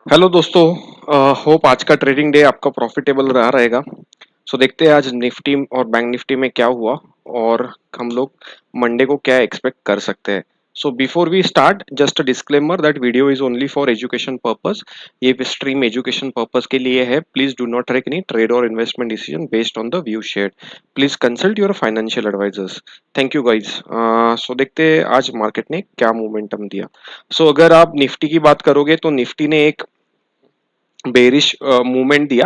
Hello दोस्तों। Hope आज का ट्रेडिंग डे आपका प्रॉफिटेबल रहा रहेगा। देखते हैं आज निफ्टी और बैंक निफ्टी में क्या हुआ और हम लोग मंडे को क्या एक्सपेक्ट कर सकते हैं। Before we start just a disclaimer that video is only for education purpose. ये स्ट्रीम एजुकेशन पर्पस के लिए है। Please do not take any trade और investment decision based on the view shared. Please consult your financial advisers. Thank you guys. देखते हैं आज market ने क्या मोमेंटम दिया। अगर आप निफ्टी की बात करोगे तो निफ्टी ने एक बेरिश मूवमेंट दिया।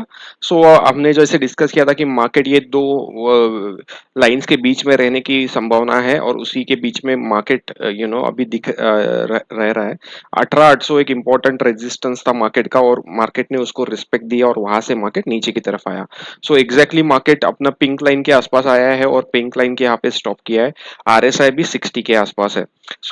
हमने जैसे डिस्कस किया था कि मार्केट ये दो लाइंस के बीच में रहने की संभावना है और उसी के बीच में मार्केट अभी रह रहा है। 18,800 एक इम्पोर्टेंट रेजिस्टेंस था मार्केट का और मार्केट ने उसको रिस्पेक्ट दिया और वहां से मार्केट नीचे की तरफ आया। एग्जैक्टली मार्केट अपना पिंक लाइन के आसपास आया है और पिंक लाइन के यहाँ पे स्टॉप किया है। आरएसआई भी 60 के आसपास है।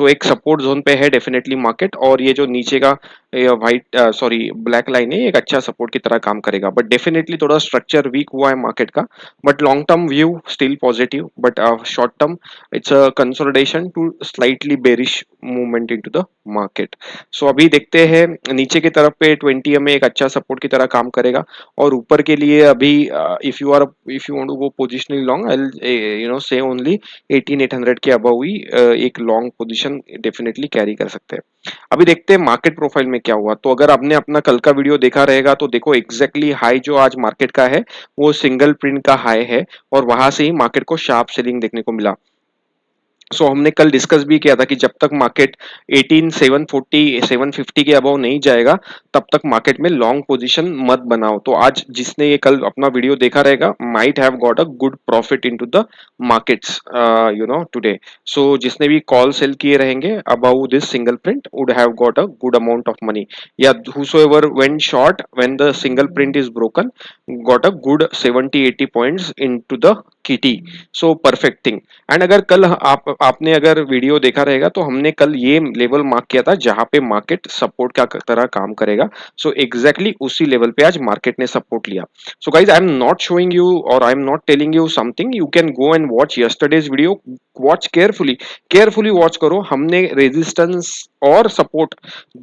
एक सपोर्ट जोन पे है डेफिनेटली मार्केट, और ये जो नीचे का व्हाइट सॉरी ब्लैक लाइन है एक अच्छा सपोर्ट की तरह काम करेगा। बट डेफिनेटली थोड़ा स्ट्रक्चर वीक हुआ है मार्केट का। But long term view still positive, but short term it's a consolidation to slightly bearish movement into the market. अभी देखते हैं नीचे की तरफ पे 20 में एक अच्छा सपोर्ट की तरह काम करेगा और ऊपर के लिए अभी if you want to go positionally long I say only 18,800 के अबव ही एक लॉन्ग पोजीशन डेफिनेटली कैरी कर सकते हैं। अभी देखते हैं मार्केट प्रोफाइल में क्या हुआ। अगर आपने अपना कल का वीडियो देखा रहेगा तो देखो एग्जैक्टली हाई जो आज मार्केट का है वो सिंगल प्रिंट का हाई है और वहां से ही मार्केट को शार्प सेलिंग देखने को मिला। हमने कल डिस्कस भी किया था कि जब तक मार्केट 18,740 750 के अबव नहीं जाएगा तब तक मार्केट में लॉन्ग पोजीशन मत बनाओ। तो आज जिसने ये कल अपना वीडियो देखा रहेगा might have got a good profit into the markets today. जिसने भी कॉल सेल किए रहेंगे about this single print would have got a good amount of money, या whosoever went short when the single print is broken got a good 70-80 points into the kitty. Perfect thing. And अगर कल आपने अगर video देखा रहेगा तो हमने कल ये लेवल मार्क किया था जहां पे मार्केट सपोर्ट का तरह काम करेगा। एग्जैक्टली उसी लेवल पे आज मार्केट ने सपोर्ट लिया। Guys I am not showing you और I am not telling you something, you can go and watch yesterday's video. Watch carefully, carefully watch करो। हमने रेजिस्टेंस और सपोर्ट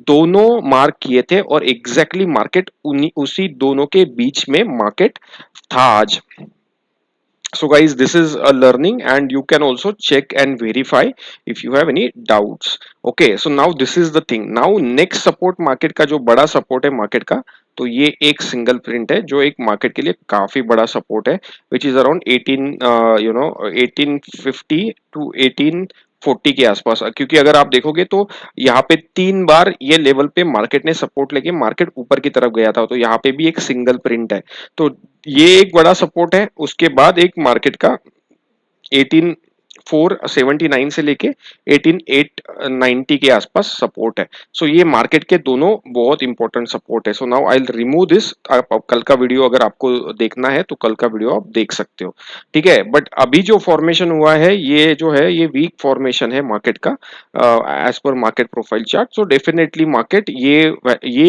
दोनों मार्क किए थे और एग्जैक्टली मार्केट उसी दोनों के बीच में मार्केट था आज। Guys, this is a learning and you can also check and verify if you have any doubts. Okay, so now this is the thing. Now next support market का जो बड़ा support है market का, तो ये एक सिंगल प्रिंट है जो एक मार्केट के लिए काफी बड़ा सपोर्ट है, विच इज अराउंड 1850 टू 1840 के आसपास। क्योंकि अगर आप देखोगे तो यहाँ पे 3 बार ये लेवल पे मार्केट ने सपोर्ट लेके मार्केट ऊपर की तरफ गया था, तो यहाँ पे भी एक सिंगल प्रिंट है। तो ये एक बड़ा सपोर्ट है। उसके बाद एक मार्केट का 18,479 से लेके 18,890 के आसपास सपोर्ट है। ये मार्केट के दोनों बहुत इंपॉर्टेंट सपोर्ट है। Now I will remove this. आप कल का वीडियो अगर आपको देखना है तो कल का वीडियो आप देख सकते हो, ठीक है। बट अभी जो फॉर्मेशन हुआ है ये जो है ये वीक फॉर्मेशन है मार्केट का एज पर market profile chart. Definitely market ये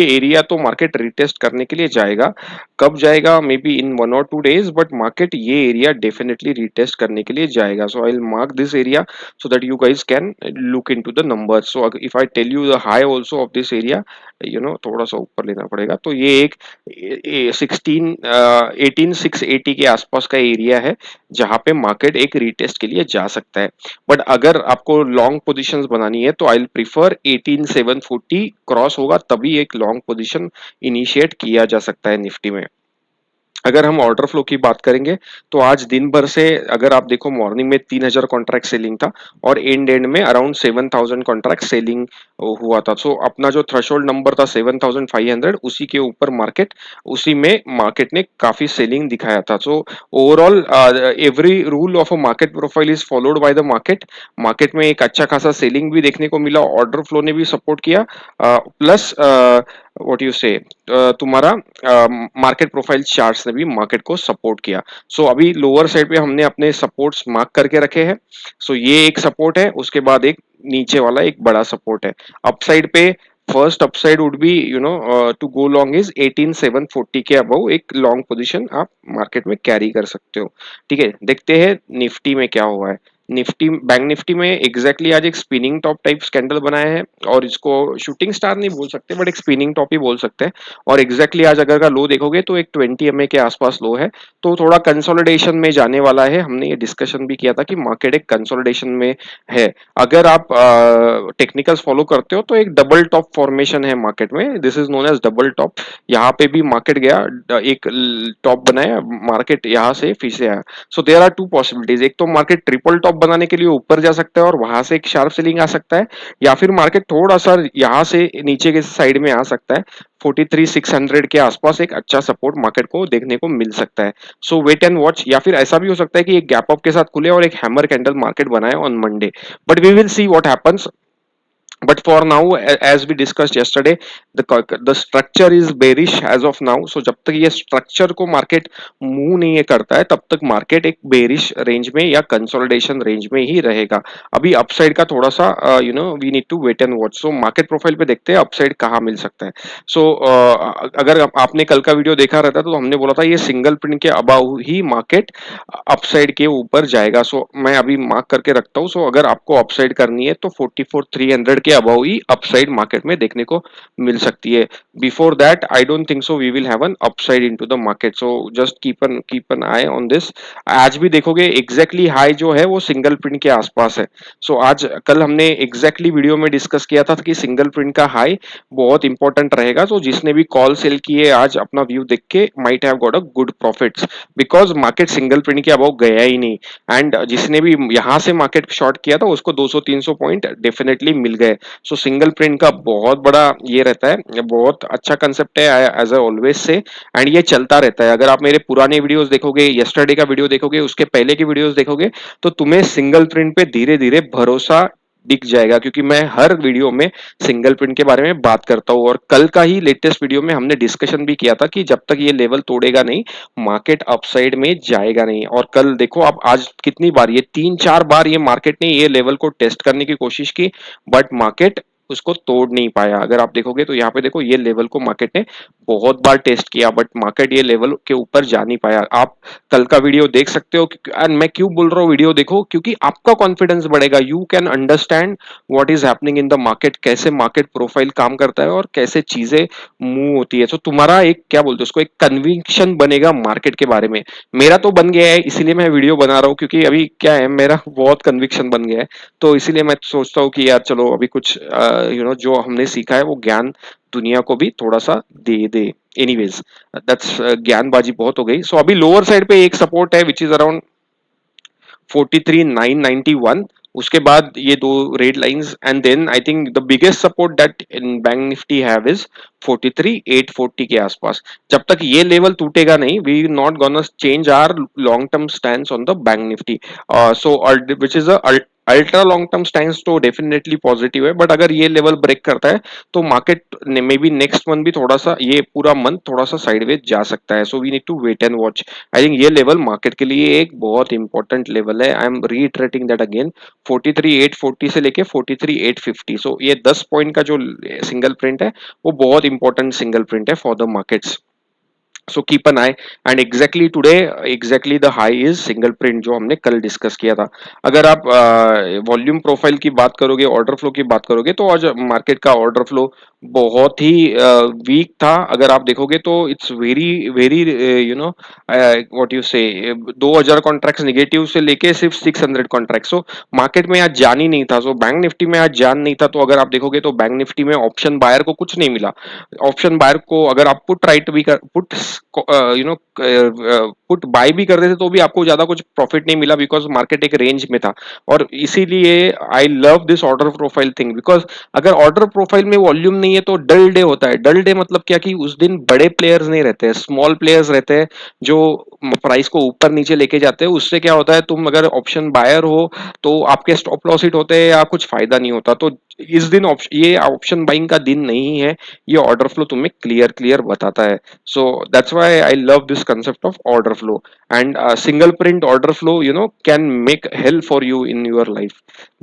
एरिया तो मार्केट रिटेस्ट करने के लिए जाएगा। कब जाएगा? Maybe in 1 or 2 days, but market ये एरिया डेफिनेटली रिटेस्ट करने के लिए जाएगा। I will mark this area so that you guys can look into the numbers. If I tell you the high also of this area, थोड़ा सा ऊपर लेना पड़ेगा। तो ये एक 18,680 के आसपास का एरिया है जहां पे मार्केट एक रिटेस्ट के लिए जा सकता है। बट अगर आपको लॉन्ग पोजीशंस बनानी है तो आई विल प्रीफर 18,740 क्रॉस होगा तभी एक लॉन्ग पोजीशन इनिशिएट किया जा सकता है निफ्टी में। अगर हम ऑर्डर फ्लो की बात करेंगे तो आज दिन भर से अगर आप देखो मॉर्निंग में 3,000 कॉन्ट्रैक्ट सेलिंग था और एंड में अराउंड 7,000 कॉन्ट्रैक्ट सेलिंग हुआ था। अपना जो थ्रेशोल्ड नंबर था 7,500, उसी के ऊपर मार्केट उसी में मार्केट ने काफी सेलिंग दिखाया था। Overall every rule of a market profile is followed by the market. Market में एक अच्छा खासा सेलिंग भी देखने को मिला, ऑर्डर फ्लो ने भी सपोर्ट किया, प्लस व्हाट यू से तुम्हारा मार्केट प्रोफाइल चार्ट्स ने भी मार्केट को सपोर्ट किया। अभी लोअर साइड पे हमने अपने सपोर्ट्स मार्क करके रखे हैं। ये एक सपोर्ट है, उसके बाद एक नीचे वाला एक बड़ा सपोर्ट है। अपसाइड पे first upside would be to go long is 18,740 के अबव एक लॉन्ग पोजीशन आप मार्केट में कैरी कर सकते हो, ठीक है। देखते हैं निफ्टी में क्या हुआ है। निफ्टी बैंक निफ्टी में एग्जैक्टली आज एक स्पिनिंग टॉप टाइप कैंडल बनाया है और इसको शूटिंग स्टार नहीं बोल सकते बट एक स्पिनिंग टॉप ही बोल सकते हैं। और एग्जैक्टली आज अगर का लो देखोगे तो एक 20 MA के आसपास लो है, तो थोड़ा कंसोलिडेशन में जाने वाला है। हमने ये डिस्कशन भी किया था कि मार्केट एक कंसोलिडेशन में है। अगर आप टेक्निकल्स फॉलो करते हो तो एक डबल टॉप फॉर्मेशन है मार्केट में, this is known as double top. यहाँ पे भी मार्केट गया, एक टॉप बनाया, मार्केट यहाँ से फिर से आया। So there are two possibilities, एक तो मार्केट ट्रिपल टॉप बनाने के लिए ऊपर जा सकता है और वहां से एक शार्प सेलिंग आ सकता है, या फिर मार्केट थोड़ा सा यहाँ से नीचे के साइड में आ सकता है। 43,600 के आसपास एक अच्छा सपोर्ट मार्केट को देखने को मिल सकता है। सो वेट एंड वॉच, या फिर ऐसा भी हो सकता है कि एक गैप अप के साथ खुले और एक हैमर कैंडल मार्केट बनाए on Monday, but we will see what happens. But for now, as we discussed yesterday, the structure is bearish as of now. So जब तक ये स्ट्रक्चर को मार्केट मूव नहीं ये करता है तब तक मार्केट एक बेरिश रेंज में या कंसोलिडेशन रेंज में ही रहेगा। अभी अपसाइड का थोड़ा सा we need to wait and watch. So market profile पे देखते हैं अपसाइड कहाँ मिल सकता है। सो अगर आपने कल का वीडियो देखा रहता तो हमने बोला था ये सिंगल प्रिंट के अबाउ ही मार्केट अपसाइड के ऊपर जाएगा। सो मैं अभी मार्क करके रखता हूँ। सो अगर आपको अपसाइड करनी है तो 44,300 के अबाउ ही अपसाइड मार्केट में देखने को मिल सकती है। Before that I don't think so we will have an upside into the market. So just keep an eye on this. आज भी देखोगे एग्जैक्टली हाई जो है वो सिंगल प्रिंट के आसपास है। सो आज कल हमने एग्जैक्टली वीडियो में डिस्कस किया था कि सिंगल प्रिंट का हाई बहुत इंपॉर्टेंट रहेगा। तो जिसने भी कॉल सेल किए आज अपना व्यू देख के might have got a good profits, because market single print के अबाउ गया ही नहीं। एंड जिसने भी यहां से मार्केट शॉर्ट किया था उसको 200-300 पॉइंट डेफिनेटली मिल गए। सो सिंगल प्रिंट का बहुत बड़ा ये रहता है, बहुत अच्छा कंसेप्ट है as I always say. And ये चलता रहता है। अगर आप मेरे पुराने वीडियोस देखोगे, यस्टरडे का वीडियो देखोगे, उसके पहले की वीडियोस देखोगे, तो तुम्हें सिंगल प्रिंट पे धीरे धीरे भरोसा दिख जाएगा, क्योंकि मैं हर वीडियो में सिंगल प्रिंट के बारे में बात करता हूँ। और कल का ही लेटेस्ट वीडियो में हमने डिस्कशन भी किया था कि जब तक ये लेवल तोड़ेगा नहीं मार्केट अपसाइड में जाएगा नहीं। और कल देखो आप आज कितनी बार, ये 3-4 बार ये मार्केट ने ये लेवल को टेस्ट करने की कोशिश की, बट मार्केट उसको तोड़ नहीं पाया। अगर आप देखोगे तो यहाँ पे देखो ये लेवल को मार्केट ने बहुत बार टेस्ट किया, बट मार्केट ये लेवल के ऊपर जा नहीं पाया। आप कल का वीडियो देख सकते हो। एंड मैं क्यों बोल रहा हूँ वीडियो देखो, क्योंकि आपका कॉन्फिडेंस बढ़ेगा। You can understand what is happening in the market, कैसे मार्केट प्रोफाइल काम करता है और कैसे चीजें मूव होती है। तो तुम्हारा एक क्या बोलते हैं उसको, एक कन्विक्शन बनेगा मार्केट के बारे में। मेरा तो बन गया है, इसीलिए मैं वीडियो बना रहा हूँ, क्योंकि अभी क्या है मेरा बहुत कन्विक्शन बन गया है। तो इसीलिए मैं सोचता हूँ कि यार चलो अभी कुछ जो हमने सीखा है वो ज्ञान दुनिया को भी थोड़ा सा दे दे। एनीवेज दैट्स ज्ञानबाजी बहुत हो गई। सो अभी लोअर साइड पे एक सपोर्ट है विच इज अराउंड 43,991। उसके बाद ये दो red lines, and then I think the biggest support that in Bank Nifty have is 43,840 के आसपास। जब तक ये लेवल टूटेगा नहीं we not gonna change our long term stand on the Bank Nifty. So which is ultra long term stand तो definitely positive है, but अगर ये लेवल ब्रेक करता है तो market maybe next month भी थोड़ा सा, ये पूरा मंथ थोड़ा सा साइडवेज जा सकता है। So we need to wait and watch. I think ये लेवल मार्केट के लिए एक बहुत इंपॉर्टेंट लेवल है। I am reiterating that again, 43,840 से लेके 43,850। सो ये 10 पॉइंट का जो सिंगल प्रिंट है वो बहुत इंपॉर्टेंट सिंगल प्रिंट है for the markets. So keep an I. And exactly today exactly the high is single print जो हमने कल डिस्कस किया था। अगर आप वॉल्यूम प्रोफाइल की बात करोगे, ऑर्डर फ्लो की बात करोगे, तो आज मार्केट का ऑर्डर फ्लो बहुत ही वीक था। अगर आप देखोगे तो it's very very what you से 2,000 कॉन्ट्रैक्ट्स निगेटिव से लेके सिर्फ 600 कॉन्ट्रैक्ट। सो मार्केट में आज जान ही नहीं था। सो बैंक निफ्टी में आज जान नहीं था। तो अगर आप देखोगे तो बैंक निफ्टी में ऑप्शन बायर को कुछ नहीं मिला। ऑप्शन बायर को अगर आप पुट राइट भी कर पुट पुट बाय भी कर रहे थे तो भी आपको ज्यादा कुछ प्रॉफिट नहीं मिला, बिकॉज मार्केट एक रेंज में था। और इसीलिए आई love this order profile thing, because अगर ऑर्डर प्रोफाइल में वॉल्यूम नहीं है तो डल डे होता है। डल डे मतलब क्या कि उस दिन बड़े प्लेयर्स नहीं रहते, स्मॉल प्लेयर्स रहते हैं जो प्राइस को ऊपर नीचे लेके जाते हैं। उससे क्या होता है, तुम अगर ऑप्शन बायर हो तो आपके स्टॉप लॉस हिट होते हैं या कुछ फायदा नहीं होता। तो इस दिन ये ऑप्शन बाइंग का दिन नहीं है, ये ऑर्डर फ्लो तुम्हें क्लियर क्लियर बताता है। So that's why I love this concept of order flow. And single print order flow can make help for you in your life.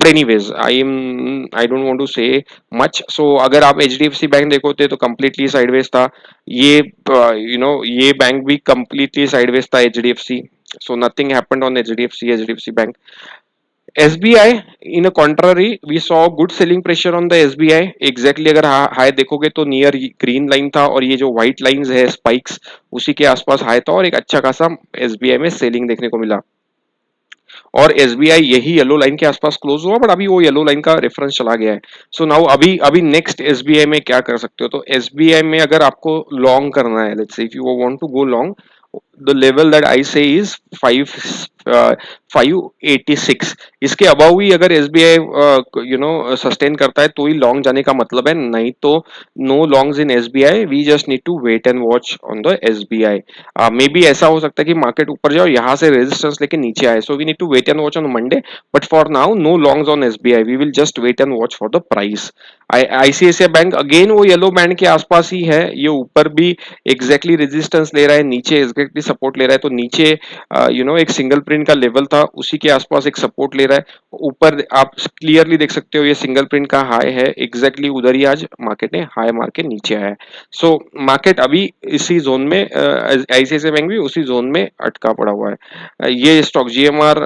But anyways I don't want to say much. So अगर आप HDFC bank देखोगे तो completely sideways था। ये ये bank भी completely sideways था HDFC. So nothing happened on HDFC Bank. SBI in a contrary we saw good selling pressure on the SBI exactly. अगर हाई देखोगे तो नियर ग्रीन लाइन था और ये जो व्हाइट लाइंस है स्पाइक्स उसी के आसपास हाई था और एक अच्छा खासा एसबीआई में सेलिंग देखने को मिला और एसबीआई यही येलो लाइन के आसपास क्लोज हुआ बट अभी वो येलो लाइन का रेफरेंस चला गया है। सो नाउ अभी अभी नेक्स्ट एसबीआई में क्या कर सकते हो तो एसबीआई में अगर आपको लॉन्ग करना है let's say if you want to go long the level that I say is 586। इसके अबाउ ही अगर एसबीआई सस्टेन करता है तो ही लॉन्ग जाने का मतलब है, नहीं तो no longs in SBI. We just need to wait and watch on the SBI. Maybe ऐसा हो सकता है कि मार्केट ऊपर जाए और यहाँ से रेजिस्टेंस लेके नीचे आए, so we need to wait and watch on Monday. But for now no longs on SBI, we will just wait and watch for the price. ICICI Bank again वो येलो बैंड के आसपास ही है, ये ऊपर भी एग्जैक्टली रेजिस्टेंस ले रहा है, नीचे एग्जैक्टली सपोर्ट ले रहा है। तो नीचे एक सिंगल प्रिंट का लेवल था उसी के आसपास एक सपोर्ट ले रहा है। ऊपर आप क्लियरली देख सकते हो ये सिंगल प्रिंट का हाई है, एग्जैक्टली उधर ही आज मार्केट ने हाई मार के नीचे आया है। सो मार्केट अभी इसी जोन में, आईसीआईसीआई बैंक भी उसी जोन में अटका पड़ा हुआ है। ये स्टॉक जीएमआर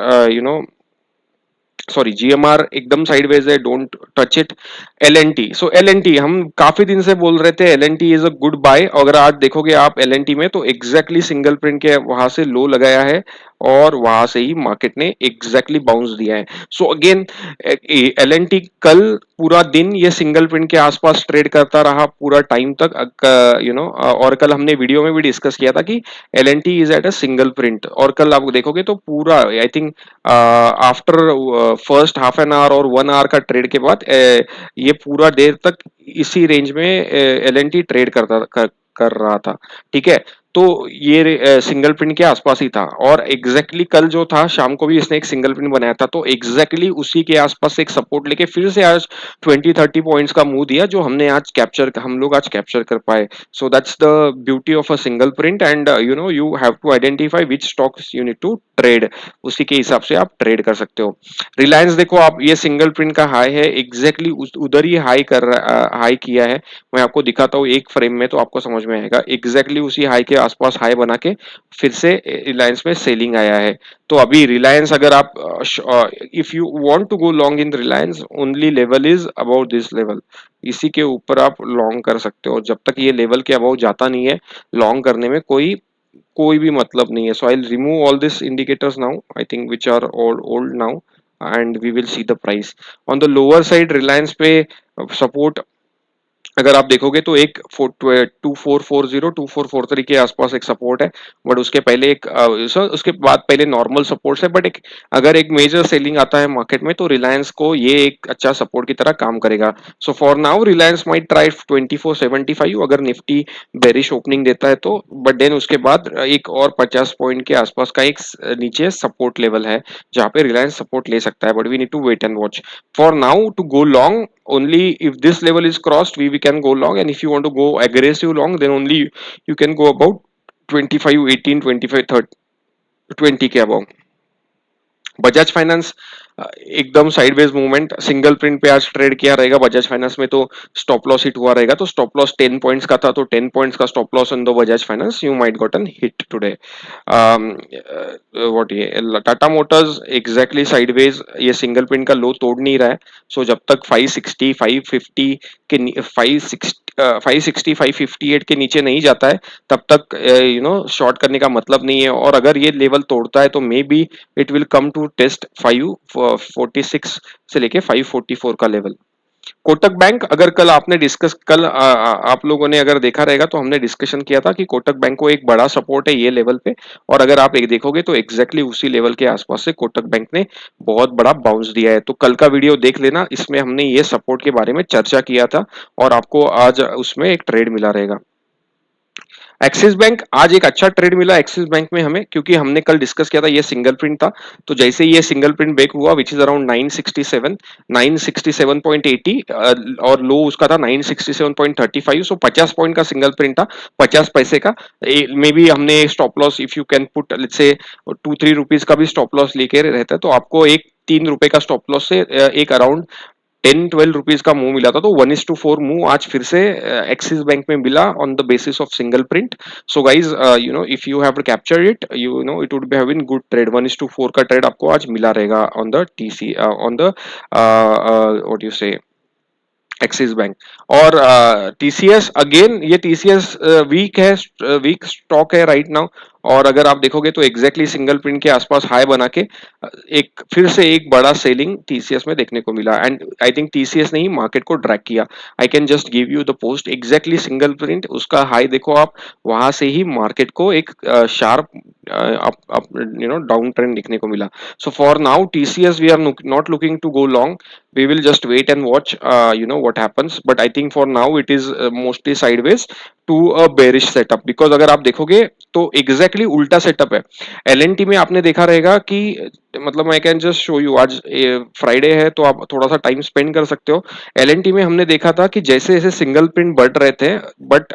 सॉरी जीएमआर एकदम साइडवेज है, don't touch it. L&T, so L&T हम काफी दिन से बोल रहे थे L&T is a good buy. अगर आज देखोगे आप एलएनटी में तो एग्जैक्टली सिंगल प्रिंट के वहां से लो लगाया है और वहां से ही मार्केट ने एग्जैक्टली बाउंस दिया है। सो अगेन एलएनटी कल पूरा दिन ये सिंगल प्रिंट के आसपास ट्रेड करता रहा पूरा टाइम तक, और कल हमने वीडियो में भी डिस्कस किया था कि L&T is at a single print. और कल आप देखोगे तो पूरा I think after first half an hour और 1 आवर का ट्रेड के बाद ये पूरा देर तक इसी रेंज में एलएनटी ट्रेड कर रहा था। ठीक है, तो ये सिंगल प्रिंट के आसपास ही था और एग्जैक्टली कल जो था शाम को भी इसने एक सिंगल प्रिंट बनाया था, तो एग्जैक्टली उसी के आसपास से एक सपोर्ट लेके फिर से आज 20-30 पॉइंट्स का मूव दिया जो हम लोग आज कैप्चर कर पाए। So that's the beauty of a single print and you have to identify which stocks you need to trade, उसी के हिसाब से आप ट्रेड कर सकते हो। रिलायंस देखो आप, ये सिंगल प्रिंट का हाई है, एग्जैक्टली उधर ही हाई किया है। मैं आपको दिखाता हूँ एक फ्रेम में तो आपको समझ में आएगा, एग्जैक्टली उसी हाई के आसपास हाई बना के फिर से रिलायंस में सेलिंग आया है। तो अभी रिलायंस अगर आप if you want to go long in Reliance only level is about this level, इसी के ऊपर आप लॉन्ग कर सकते हो। जब तक ये लेवल के अबाउट जाता नहीं है लॉन्ग करने में कोई भी मतलब नहीं है। So I will remove all this indicators now, I think which are all old now, and we will see the price on the lower side। Reliance पे सपोर्ट अगर आप देखोगे तो एक 2440 2443 के आसपास एक सपोर्ट है, बट उसके पहले उसके बाद पहले नॉर्मल सपोर्ट है, बट अगर एक मेजर सेलिंग आता है मार्केट में तो रिलायंस को ये एक अच्छा सपोर्ट की तरह काम करेगा। सो for now Reliance might try 2475 अगर निफ्टी बेरिश ओपनिंग देता है तो, बट देन उसके बाद एक और 50 पॉइंट के आसपास का एक नीचे सपोर्ट लेवल है जहां पे रिलायंस सपोर्ट ले सकता है, but we need to wait and watch. For now to go long only if this level is crossed we can go long, and if you want to go aggressive long then only you can go about 2518 25 30 20 के above। Bajaj finance एकदम sideways movement, single print पे आज trade किया रहेगा Bajaj finance में, तो stop loss hit हुआ रहेगा। तो स्टॉप लॉस 10 पॉइंट्स का था, तो 10 पॉइंट्स का स्टॉप लॉस इन दो Bajaj finance, you might gotten hit today. What ये टाटा मोटर्स एग्जैक्टली साइडवेज, ये सिंगल प्रिंट का लो तोड़ नहीं रहा है। सो जब तक 560 550 के 560 560 558 के नीचे नहीं जाता है तब तक शॉर्ट करने का मतलब नहीं है। और अगर ये लेवल तोड़ता है तो maybe it will come to test 546 से लेके 544 का लेवल। कोटक बैंक, अगर कल आपने डिस्कस कल आप लोगों ने अगर देखा रहेगा तो हमने डिस्कशन किया था कि कोटक बैंक को एक बड़ा सपोर्ट है ये लेवल पे, और अगर आप एक देखोगे तो एग्जैक्टली उसी लेवल के आसपास से कोटक बैंक ने बहुत बड़ा बाउंस दिया है। तो कल का वीडियो देख लेना, इसमें हमने ये सपोर्ट के बारे में चर्चा किया था और आपको आज उसमें एक ट्रेड मिला रहेगा। एक्सिस बैंक, आज एक अच्छा ट्रेड मिला एक्सिस बैंक में हमें, क्योंकि हमने कल डिस्कस किया था ये सिंगल प्रिंट था। तो जैसे ये सिंगल प्रिंट ब्रेक हुआ विच इज अराउंड 967 967.80 और लो उसका था 967.35, सो 50 पॉइंट का सिंगल प्रिंट था, 50 पैसे का। मे बी हमने stop loss if you can put let's say 2-3 rupees का भी स्टॉप लॉस लेके रहता है तो आपको एक 3 रुपए का स्टॉप लॉस से एक अराउंड 10-12 रुपीज का मूव मिला था, तो 1:4 मूव आज फिर से एक्सिस बैंक में मिला on the basis of single print. So guys, if you have captured it, it would be having good trade. 1:4 का ट्रेड आपको आज मिला रहेगा on the TC, on the what you से एक्सिस बैंक. और TCS, again ये TCS week है, week stock है राइट नाउ. और अगर आप देखोगे तो एग्जैक्टली सिंगल प्रिंट के आसपास हाई बना के एक फिर से एक बड़ा सेलिंग टीसीएस में देखने को मिला. एंड आई थिंक टीसीएस ने ही मार्केट को ड्रैग किया. I can just give you the post, exactly single print उसका हाई देखो आप, वहां से ही मार्केट को एक शार्प डाउन ट्रेंड दिखने को मिला. So for now TCS we are not looking to go long. We will just wait and watch what happens, but I think for now it is mostly sideways to a bearish setup. because अगर आप देखोगे तो exactly उल्टा setup है. LNT में आपने देखा रहेगा कि मतलब I can just show you, आज फ्राइडे है तो आप थोड़ा सा टाइम स्पेंड कर सकते हो. एलएनटी में हमने देखा था कि जैसे जैसे सिंगल प्रिंट बढ़ रहे थे, बट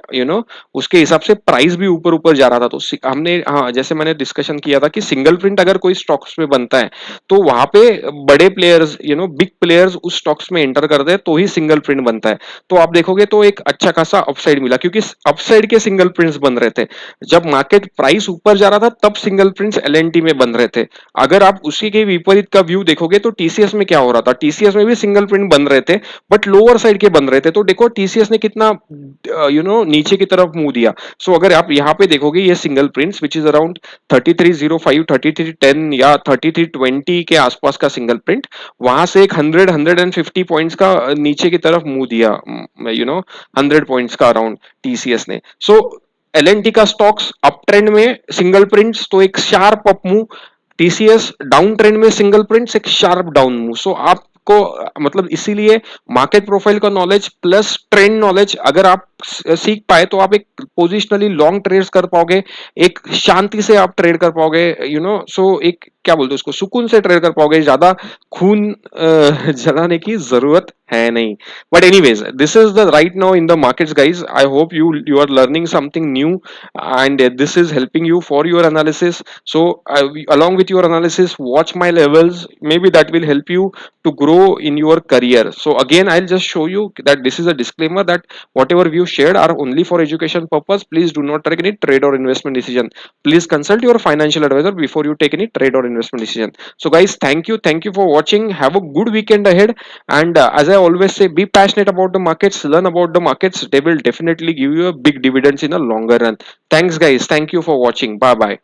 उसके हिसाब से प्राइस भी ऊपर ऊपर जा रहा था. तो हमने, हाँ, जैसे मैंने डिस्कशन किया था कि सिंगल प्रिंट अगर कोई स्टॉक्स में बनता है तो वहां पे बड़े प्लेयर्स, बिग प्लेयर्स उस स्टॉक्स में एंटर कर दे तो ही सिंगल प्रिंट बनता है. तो आप देखोगे तो एक अच्छा खासा अपसाइड मिला, क्योंकि अपसाइड के सिंगल प्रिंट्स बन रहे थे. जब मार्केट प्राइस ऊपर जा रहा था तब सिंगल प्रिंट्स एलएनटी में बन रहे थे. अगर आप उसी के विपरीत का व्यू देखोगे तो टीसीएस में क्या हो रहा था, टीसीएस में भी सिंगल प्रिंट बन रहे थे बट लोअर साइड के बन रहे थे. तो देखो टीसीएस ने कितना नीचे की तरफ मुंह दिया. सो अगर आप यहाँ पे देखोगे ये single prints which is around 3305, 3310 या 3320 के आसपास का सिंगल प्रिंट, वहां से एक 100-150 पॉइंट्स का नीचे की तरफ मुंह दिया, 100 पॉइंट्स का अराउंड टीसीएस ने. सो एलएनटी का स्टॉक्स अप ट्रेंड में सिंगल प्रिंट्स तो एक sharp up move, TCS down trend में सिंगल प्रिंट्स एक शार्प डाउन मूव. सो आपको मतलब इसीलिए मार्केट प्रोफाइल का नॉलेज प्लस ट्रेंड नॉलेज अगर आप सीख पाए तो आप एक पोजिशनली लॉन्ग ट्रेड्स कर पाओगे, एक शांति से आप ट्रेड कर पाओगे, सो एक क्या बोलते हैं उसको, सुकून से ट्रेड कर पाओगे. ज्यादा खून जलाने की जरूरत है नहीं. But anyways, this is the right now in the markets guys. I hope you are learning something new and this is helping you for your analysis. So along with your analysis, watch my levels, maybe that will help you to grow in your career. So again, I'll just show you that this is a disclaimer that whatever views shared are only for education purpose. Please do not take any trade or investment decision. Please consult your financial advisor before you take any trade or investment decision. So guys, thank you for watching. Have a good weekend ahead. And as I always say, be passionate about the markets, learn about the markets. They will definitely give you a big dividends in a longer run. Thanks guys, thank you for watching. Bye bye.